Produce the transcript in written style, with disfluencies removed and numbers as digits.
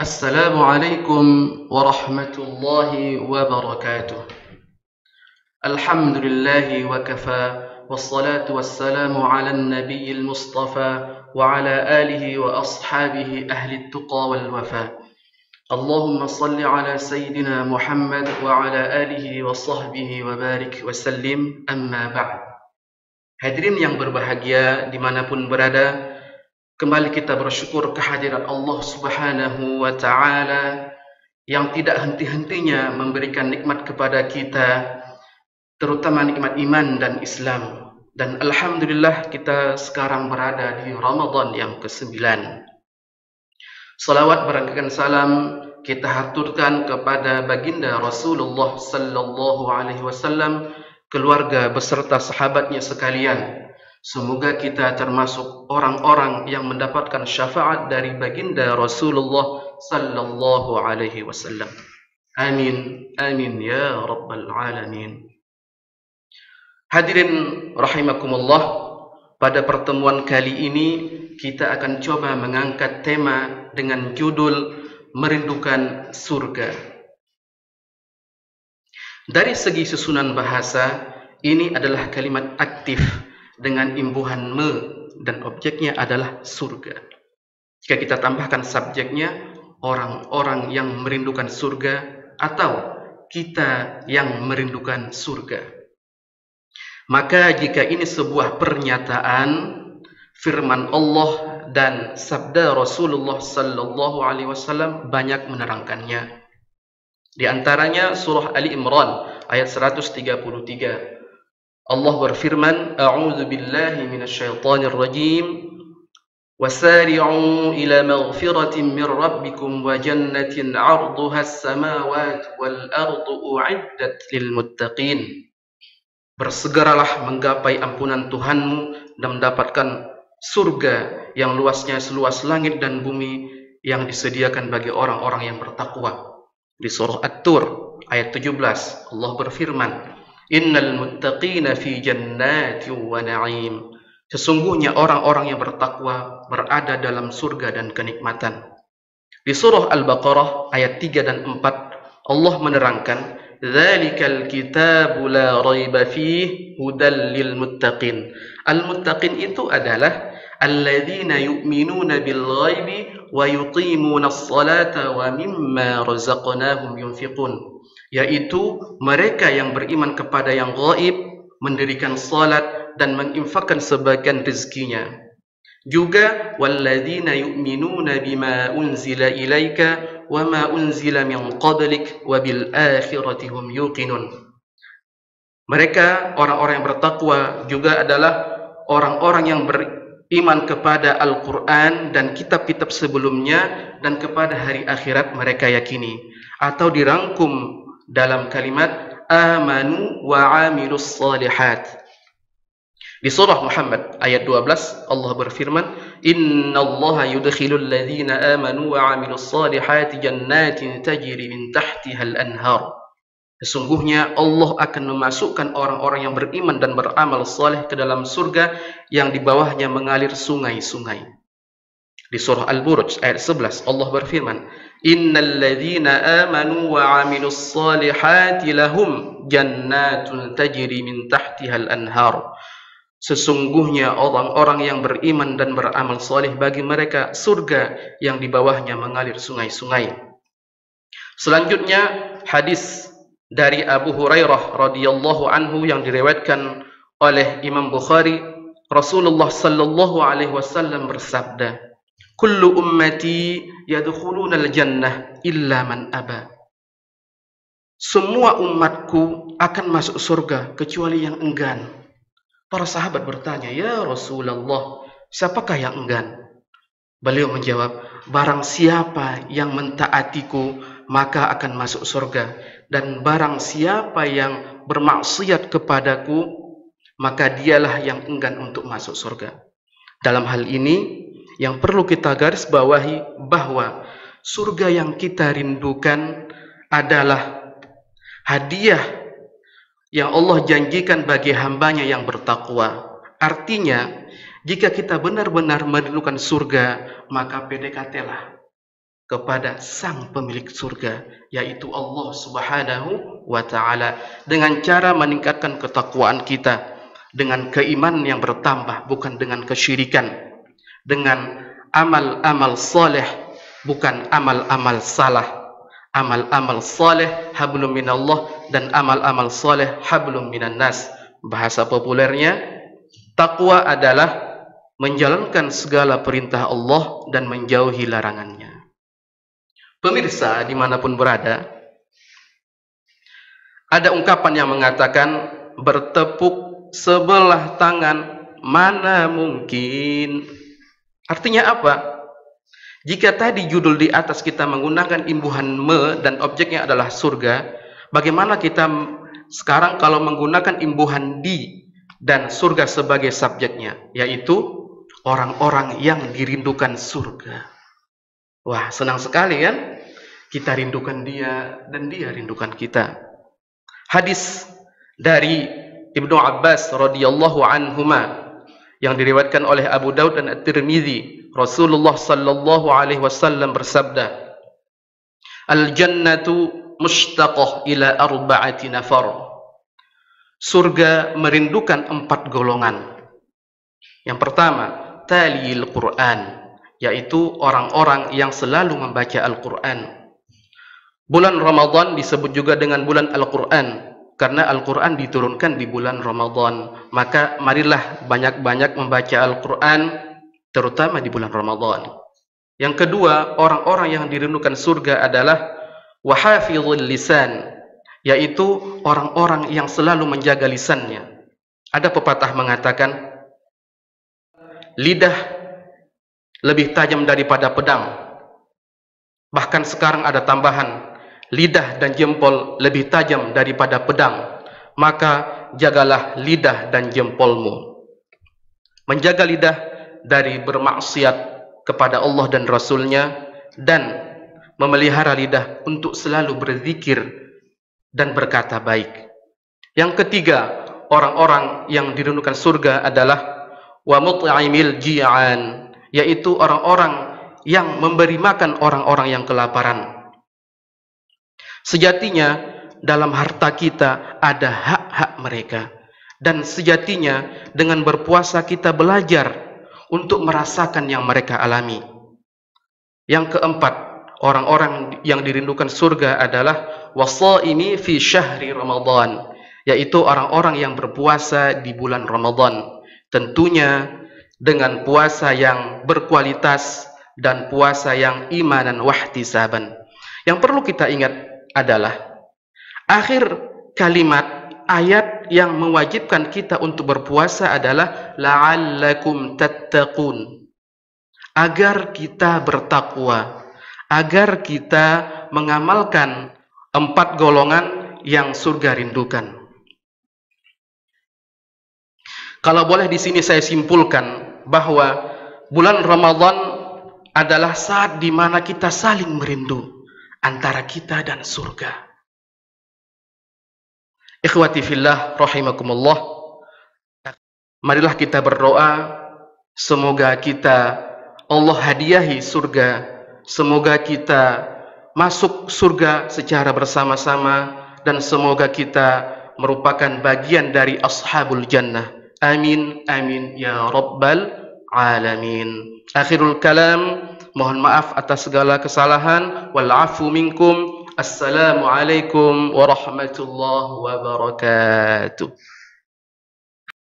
Assalamualaikum warahmatullahi wabarakatuh. Alhamdulillahi wa kafa, wassalatu wassalamu ala nabiyil mustafa wa ala alihi wa ashabihi ahli tuqa wal wafa. Allahumma salli ala sayyidina Muhammad wa ala alihi wa sahbihi wa barik wa sallim, amma ba'd. Hadirin yang berbahagia dimanapun berada, kembali kita bersyukur kehadiran Allah Subhanahu wa Ta'ala yang tidak henti-hentinya memberikan nikmat kepada kita, terutama nikmat iman dan Islam. Dan alhamdulillah kita sekarang berada di Ramadan yang ke-9. Salawat berangkat salam kita haturkan kepada baginda Rasulullah sallallahu alaihi wasallam, keluarga beserta sahabatnya sekalian. Semoga kita termasuk orang-orang yang mendapatkan syafaat dari baginda Rasulullah sallallahu alaihi wasallam. Amin, amin ya rabbal alamin. Hadirin rahimakumullah, pada pertemuan kali ini kita akan coba mengangkat tema dengan judul Merindukan Surga. Dari segi susunan bahasa, ini adalah kalimat aktif dengan imbuhan me dan objeknya adalah surga. Jika kita tambahkan subjeknya, orang-orang yang merindukan surga atau kita yang merindukan surga. Maka jika ini sebuah pernyataan firman Allah dan sabda Rasulullah sallallahu alaihi wasallam, banyak menerangkannya. Di antaranya surah Ali Imran ayat 133. Allah berfirman, A'udzu billahi minasyaitonir rajim. Wasari'u ila maghfiratin min rabbikum wa jannatin 'arduha as-samawati wal ardu u'iddat lil muttaqin. Bersegeralah menggapai ampunan Tuhanmu dan mendapatkan surga yang luasnya seluas langit dan bumi yang disediakan bagi orang-orang yang bertakwa. Di surah At-Tur ayat 17 Allah berfirman, Innal muttaqina fi jannatin wa na'im. Sesungguhnya orang-orang yang bertakwa berada dalam surga dan kenikmatan. Di surah Al-Baqarah ayat 3 dan 4 Allah menerangkan, Dzalikal kitabu la raiba fihi hudal lil muttaqin. Al-muttaqin itu adalah alladzina yu'minuna bil ghaibi wa yuqimuna as-salata wa mimma razaqnahum yunfiqun. Yaitu mereka yang beriman kepada yang gaib, mendirikan salat dan menginfakkan sebagian rezekinya. Juga walladzina yu'minuna bima unzila ilaika wa ma unzila min qablik wa bil akhirati hum yuqinun. Mereka orang-orang yang bertakwa juga adalah orang-orang yang beriman kepada Al-Quran dan kitab-kitab sebelumnya, dan kepada hari akhirat mereka yakini. Atau dirangkum dalam kalimat amanu wa amilus salihat. Di surah Muhammad ayat 12 Allah berfirman, Innallaha yudkhilul ladzina amanu wa amilus salihati jannatin tajri min tahtihal anhar. Sesungguhnya Allah akan memasukkan orang-orang yang beriman dan beramal saleh ke dalam surga yang di bawahnya mengalir sungai-sungai. Di surah Al-Buruj ayat 11 Allah berfirman, Innal ladzina amanu wa amilus salihati lahum jannatun tajri min tahtihal anhar. Sesungguhnya orang-orang yang beriman dan beramal saleh bagi mereka surga yang di bawahnya mengalir sungai-sungai. Selanjutnya hadis dari Abu Hurairah radhiyallahu anhu yang diriwayatkan oleh Imam Bukhari, Rasulullah sallallahu alaihi wasallam bersabda, Kullu ummati yadkhuluna al-jannah illa man aba. Semua umatku akan masuk surga kecuali yang enggan. Para sahabat bertanya, Ya Rasulullah, siapakah yang enggan? Beliau menjawab, barang siapa yang mentaatiku maka akan masuk surga, dan barang siapa yang bermaksiat kepadaku maka dialah yang enggan untuk masuk surga. Dalam hal ini yang perlu kita garis bawahi bahwa surga yang kita rindukan adalah hadiah yang Allah janjikan bagi hambanya yang bertakwa. Artinya, jika kita benar-benar merindukan surga, maka PDKT-lah. kepada sang pemilik surga, yaitu Allah Subhanahu wa Ta'ala, dengan cara meningkatkan ketakwaan kita, dengan keimanan yang bertambah, bukan dengan kesyirikan, dengan amal-amal saleh, bukan amal-amal salah. Amal-amal saleh hablum minallah, dan amal-amal saleh hablum minan nas. Bahasa populernya, takwa adalah menjalankan segala perintah Allah dan menjauhi larangannya. Pemirsa dimanapun berada, ada ungkapan yang mengatakan bertepuk sebelah tangan mana mungkin. Artinya apa? Jika tadi judul di atas kita menggunakan imbuhan me dan objeknya adalah surga, bagaimana kita sekarang kalau menggunakan imbuhan di dan surga sebagai subjeknya, yaitu orang-orang yang dirindukan surga. Wah, senang sekali kan? Kita rindukan dia dan dia rindukan kita. Hadis dari Ibnu Abbas radhiyallahu anhuma yang diriwayatkan oleh Abu Daud dan At-Tirmidzi, Rasulullah sallallahu alaihi wasallam bersabda, "Al-jannatu mushtaqah ila arba'ati nafar." Surga merindukan 4 golongan. Yang pertama, talil Quran, yaitu orang-orang yang selalu membaca Al-Quran. Bulan Ramadan disebut juga dengan bulan Al-Quran, karena Al-Quran diturunkan di bulan Ramadan. Maka marilah banyak-banyak membaca Al-Quran, terutama di bulan Ramadan. Yang kedua, orang-orang yang dirindukan surga adalah wahafizul lisan, yaitu orang-orang yang selalu menjaga lisannya. Ada pepatah mengatakan, lidah lebih tajam daripada pedang. Bahkan sekarang ada tambahan, lidah dan jempol lebih tajam daripada pedang. Maka jagalah lidah dan jempolmu. Menjaga lidah dari bermaksiat kepada Allah dan Rasulnya, dan memelihara lidah untuk selalu berzikir dan berkata baik. Yang ketiga, orang-orang yang dirindukan surga adalah wa mut'imil ji'an, yaitu orang-orang yang memberi makan orang-orang yang kelaparan. Sejatinya dalam harta kita ada hak-hak mereka, dan sejatinya dengan berpuasa kita belajar untuk merasakan yang mereka alami. Yang keempat, orang-orang yang dirindukan surga adalah wasaimi fi syahri Ramadan, yaitu orang-orang yang berpuasa di bulan Ramadan. Tentunya dengan puasa yang berkualitas dan puasa yang imanan wahtisaban. Yang perlu kita ingat adalah akhir kalimat ayat yang mewajibkan kita untuk berpuasa adalah la'allakum tattaqun, agar kita bertakwa, agar kita mengamalkan 4 golongan yang surga rindukan. Kalau boleh di sini saya simpulkan bahwa bulan Ramadan adalah saat di mana kita saling merindu antara kita dan surga. Ikhwati fillah rahimakumullah, marilah kita berdoa semoga kita Allah hadiahi surga, semoga kita masuk surga secara bersama-sama, dan semoga kita merupakan bagian dari ashabul jannah. Amin amin ya rabbal alamin. Akhirul kalam, mohon maaf atas segala kesalahan. Wal afu minkum. Assalamualaikum warahmatullahi wabarakatuh.